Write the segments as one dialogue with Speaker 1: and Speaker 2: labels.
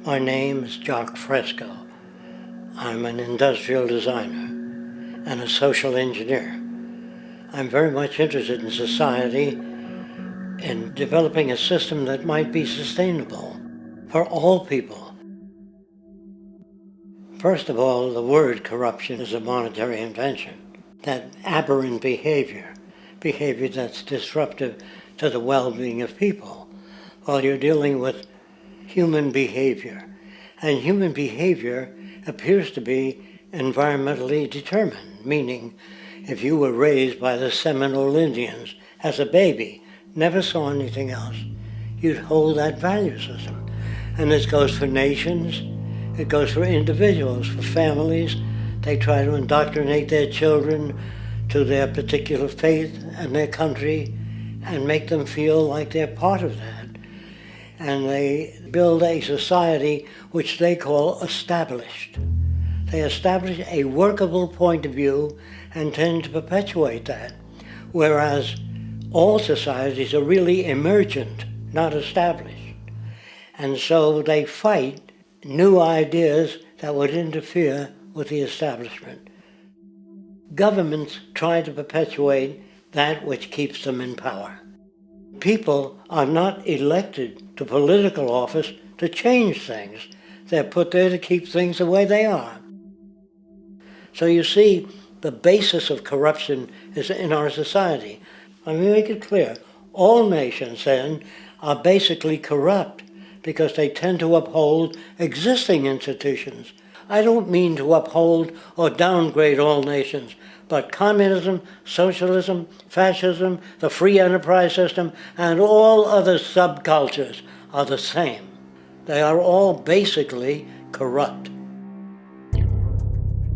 Speaker 1: My name is Jock Fresco. I'm an industrial designer and a social engineer. I'm very much interested in society in developing a system that might be sustainable for all people. First of all, the word corruption is a monetary invention. That aberrant behavior that's disruptive to the well-being of people, while you're dealing with human behavior. And human behavior appears to be environmentally determined, meaning if you were raised by the Seminole Indians as a baby, never saw anything else, you'd hold that value system. And this goes for nations, it goes for individuals, for families. They try to indoctrinate their children to their particular faith and their country and make them feel like they're part of that. And they build a society which they call established. They establish a workable point of view and tend to perpetuate that, whereas all societies are really emergent, not established. And so they fight new ideas that would interfere with the establishment. Governments try to perpetuate that which keeps them in power. People are not elected to political office to change things. They're put there to keep things the way they are. So you see, the basis of corruption is in our society. Let me make it clear. All nations, then, are basically corrupt because they tend to uphold existing institutions. I don't mean to uphold or downgrade all nations, but communism, socialism, fascism, the free enterprise system, and all other subcultures are the same. They are all basically corrupt.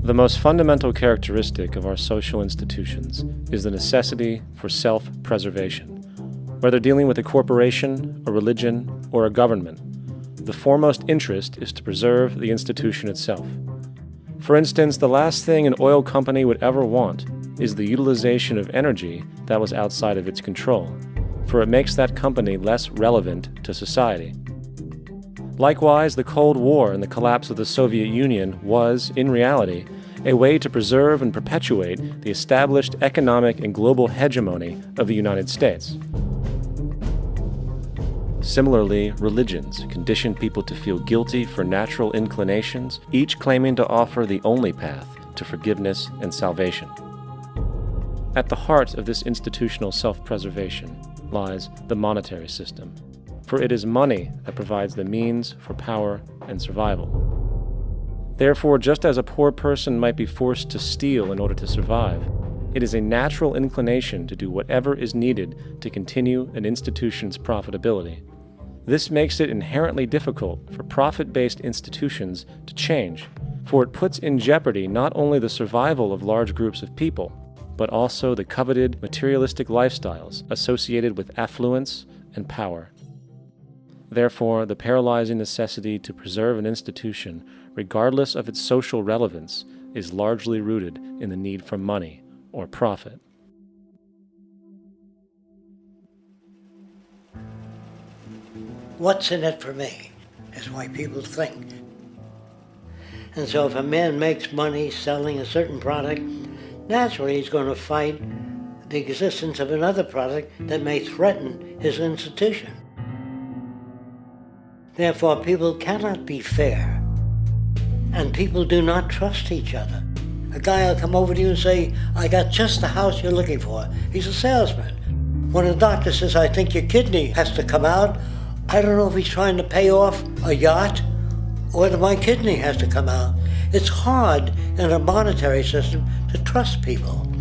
Speaker 2: The most fundamental characteristic of our social institutions is the necessity for self-preservation. Whether dealing with a corporation, a religion, or a government, the foremost interest is to preserve the institution itself. For instance, the last thing an oil company would ever want is the utilization of energy that was outside of its control, for it makes that company less relevant to society. Likewise, the Cold War and the collapse of the Soviet Union was, in reality, a way to preserve and perpetuate the established economic and global hegemony of the United States. Similarly, religions condition people to feel guilty for natural inclinations, each claiming to offer the only path to forgiveness and salvation. At the heart of this institutional self-preservation lies the monetary system, for it is money that provides the means for power and survival. Therefore, just as a poor person might be forced to steal in order to survive, it is a natural inclination to do whatever is needed to continue an institution's profitability. This makes it inherently difficult for profit-based institutions to change, for it puts in jeopardy not only the survival of large groups of people, but also the coveted materialistic lifestyles associated with affluence and power. Therefore, the paralyzing necessity to preserve an institution, regardless of its social relevance, is largely rooted in the need for money or profit.
Speaker 1: What's in it for me is why people think. And so if a man makes money selling a certain product, naturally he's going to fight the existence of another product that may threaten his institution. Therefore, people cannot be fair, and people do not trust each other. A guy will come over to you and say, I got just the house you're looking for. He's a salesman. When a doctor says, I think your kidney has to come out, I don't know if he's trying to pay off a yacht or whether my kidney has to come out. It's hard in a monetary system to trust people.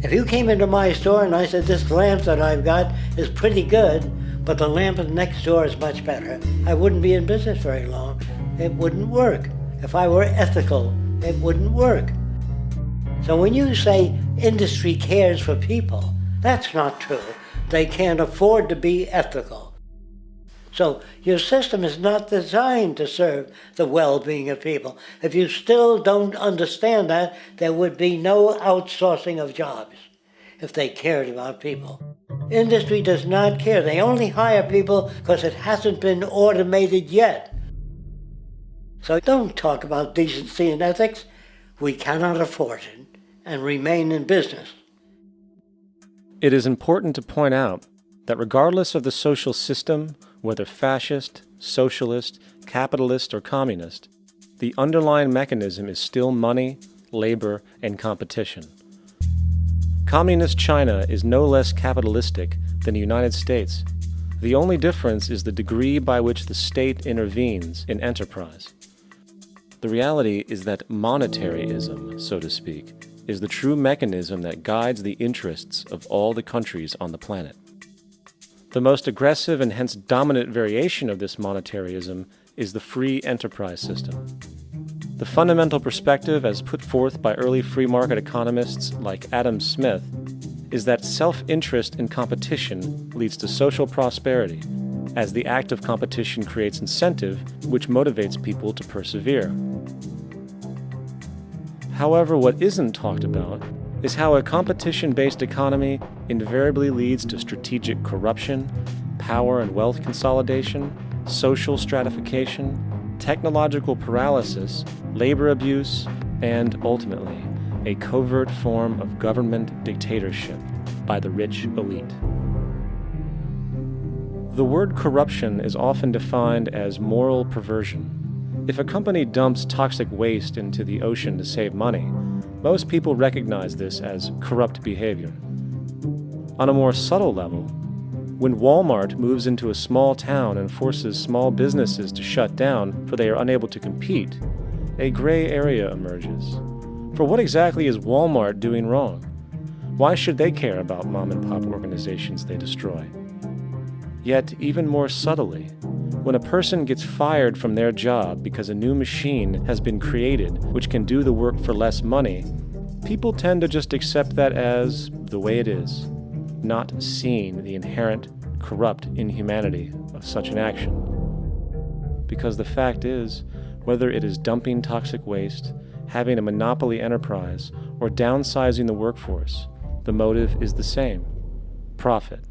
Speaker 1: If you came into my store and I said, this lamp that I've got is pretty good, but the lamp next door is much better, I wouldn't be in business very long. It wouldn't work. If I were ethical, it wouldn't work. So when you say industry cares for people, that's not true. They can't afford to be ethical. So your system is not designed to serve the well-being of people. If you still don't understand that, there would be no outsourcing of jobs if they cared about people. Industry does not care. They only hire people because it hasn't been automated yet. So don't talk about decency and ethics. We cannot afford it and remain in business.
Speaker 2: It is important to point out that regardless of the social system, whether fascist, socialist, capitalist, or communist, the underlying mechanism is still money, labor, and competition. Communist China is no less capitalistic than the United States. The only difference is the degree by which the state intervenes in enterprise. The reality is that monetaryism, so to speak, is the true mechanism that guides the interests of all the countries on the planet. The most aggressive and hence dominant variation of this monetaryism is the free enterprise system. The fundamental perspective, as put forth by early free market economists like Adam Smith, is that self-interest in competition leads to social prosperity, as the act of competition creates incentive, which motivates people to persevere. However, what isn't talked about is how a competition-based economy invariably leads to strategic corruption, power and wealth consolidation, social stratification, technological paralysis, labor abuse, and ultimately, a covert form of government dictatorship by the rich elite. The word corruption is often defined as moral perversion. If a company dumps toxic waste into the ocean to save money, most people recognize this as corrupt behavior. On a more subtle level, when Walmart moves into a small town and forces small businesses to shut down for they are unable to compete, a gray area emerges. For what exactly is Walmart doing wrong? Why should they care about mom-and-pop organizations they destroy? Yet, even more subtly, when a person gets fired from their job because a new machine has been created which can do the work for less money, people tend to just accept that as the way it is, not seeing the inherent, corrupt inhumanity of such an action. Because the fact is, whether it is dumping toxic waste, having a monopoly enterprise, or downsizing the workforce, the motive is the same: profit.